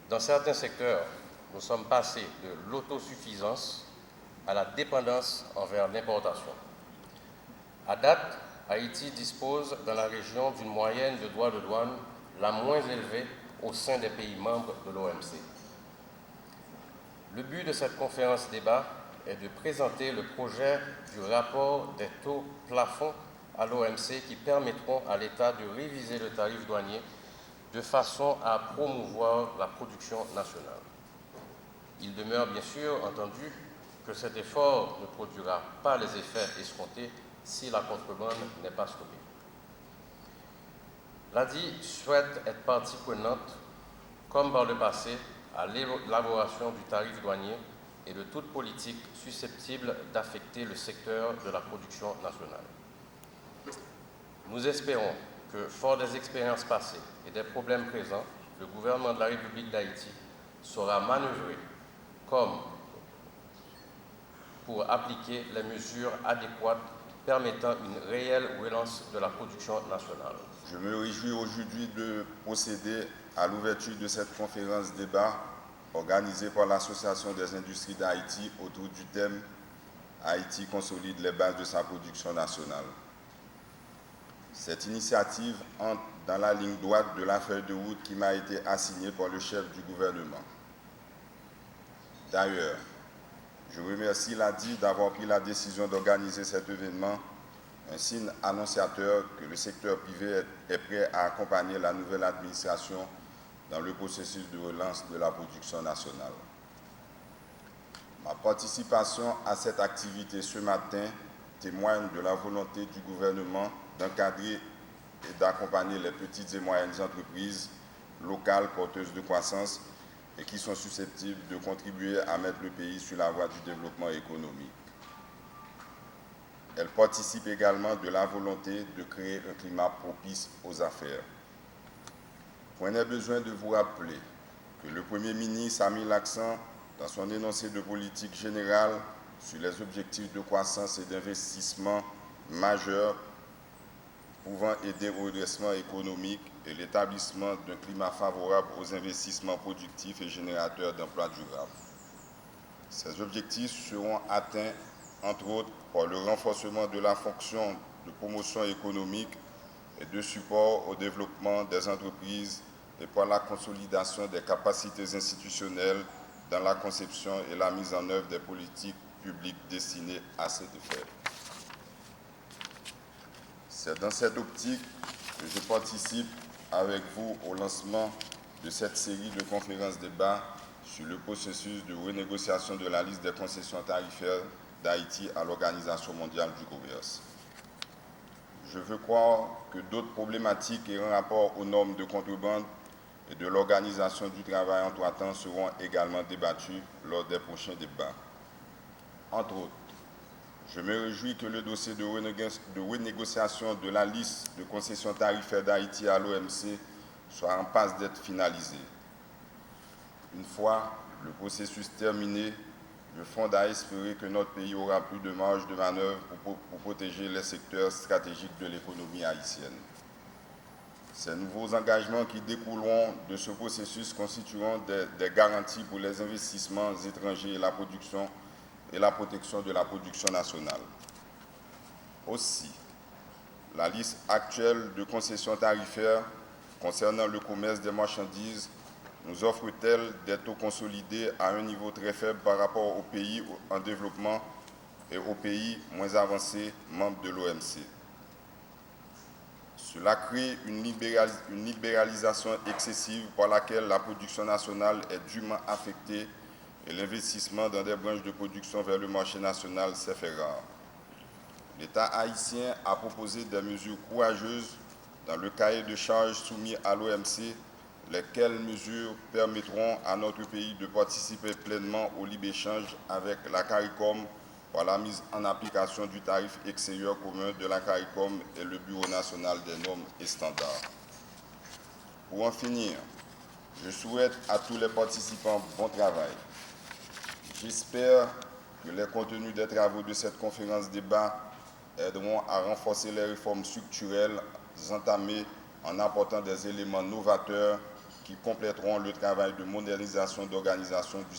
Dans certains secteurs, nous sommes passés de l'autosuffisance à la dépendance envers l'importation. À date, Haïti dispose dans la région d'une moyenne de droits de douane la moins élevée au sein des pays membres de l'OMC. Le but de cette conférence débat est de présenter le projet du rapport des taux plafonds à l'OMC qui permettront à l'État de réviser le tarif douanier de façon à promouvoir la production nationale. Il demeure bien sûr entendu que cet effort ne produira pas les effets escomptés si la contrebande n'est pas stoppée. L'ADI souhaite être partie prenante, comme par le passé, à l'élaboration du tarif douanier et de toute politique susceptible d'affecter le secteur de la production nationale. Nous espérons que, fort des expériences passées et des problèmes présents, le gouvernement de la République d'Haïti saura manœuvrer comme pour appliquer les mesures adéquates permettant une réelle relance de la production nationale. Je me réjouis aujourd'hui de procéder à l'ouverture de cette conférence débat organisée par l'Association des industries d'Haïti autour du thème « Haïti consolide les bases de sa production nationale ». Cette initiative entre dans la ligne droite de la feuille de route qui m'a été assignée par le chef du gouvernement. D'ailleurs, je remercie l'ADI d'avoir pris la décision d'organiser cet événement, un signe annonciateur que le secteur privé est prêt à accompagner la nouvelle administration dans le processus de relance de la production nationale. Ma participation à cette activité ce matin témoigne de la volonté du gouvernement d'encadrer et d'accompagner les petites et moyennes entreprises locales porteuses de croissance et qui sont susceptibles de contribuer à mettre le pays sur la voie du développement économique. Elle participe également de la volonté de créer un climat propice aux affaires. Point n'est besoin de vous rappeler que le Premier ministre a mis l'accent dans son énoncé de politique générale sur les objectifs de croissance et d'investissement majeurs pouvant aider au redressement économique et l'établissement d'un climat favorable aux investissements productifs et générateurs d'emplois durables. Ces objectifs seront atteints, entre autres, par le renforcement de la fonction de promotion économique et de support au développement des entreprises et par la consolidation des capacités institutionnelles dans la conception et la mise en œuvre des politiques publiques destinées à cet effet. C'est dans cette optique que je participe avec vous au lancement de cette série de conférences débats sur le processus de renégociation de la liste des concessions tarifaires d'Haïti à l'Organisation mondiale du commerce. Je veux croire que d'autres problématiques ayant rapport aux normes de contrebande et de l'organisation du travail en trois temps seront également débattues lors des prochains débats. Entre autres, je me réjouis que le dossier de renégociation de la liste de concessions tarifaires d'Haïti à l'OMC soit en passe d'être finalisé. Une fois le processus terminé, je fonde à espérer que notre pays aura plus de marge de manœuvre pour protéger les secteurs stratégiques de l'économie haïtienne. Ces nouveaux engagements qui découleront de ce processus constitueront des garanties pour les investissements étrangers et la production et la protection de la production nationale. Aussi, la liste actuelle de concessions tarifaires concernant le commerce des marchandises nous offre-t-elle des taux consolidés à un niveau très faible par rapport aux pays en développement et aux pays moins avancés membres de l'OMC. Cela crée une libéralisation excessive par laquelle la production nationale est dûment affectée et l'investissement dans des branches de production vers le marché national s'est fait rare. L'État haïtien a proposé des mesures courageuses dans le cahier de charges soumis à l'OMC, lesquelles mesures permettront à notre pays de participer pleinement au libre-échange avec la CARICOM par la mise en application du tarif extérieur commun de la CARICOM et le Bureau national des normes et standards. Pour en finir, je souhaite à tous les participants bon travail. J'espère que les contenus des travaux de cette conférence débat aideront à renforcer les réformes structurelles entamées en apportant des éléments novateurs qui compléteront le travail de modernisation d'organisation du secteur